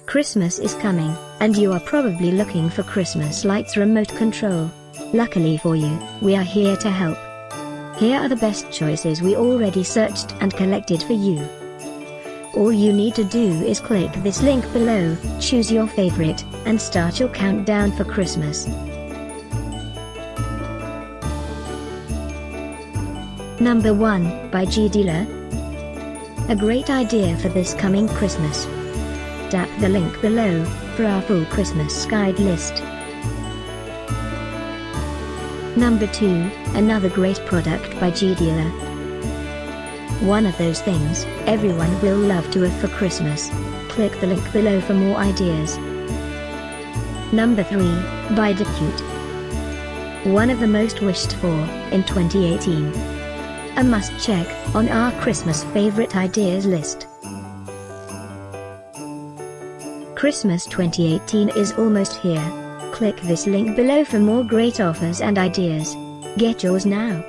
Christmas is coming, and you are probably looking for Christmas lights remote control. Luckily for you, we are here to help. Here are the best choices we already searched and collected for you. All you need to do is click this link below, choose your favorite, and start your countdown for Christmas. Number 1, by Gdealer. A great idea for this coming Christmas. Tap the link below for our full Christmas guide list. Number 2, another great product by Gdealer. One of those things everyone will love to have for Christmas. Click the link below for more ideas. Number 3, by Decute. One of the most wished for in 2018. A must-check on our Christmas favorite ideas list. Christmas 2018 is almost here. Click this link below for more great offers and ideas. Get yours now.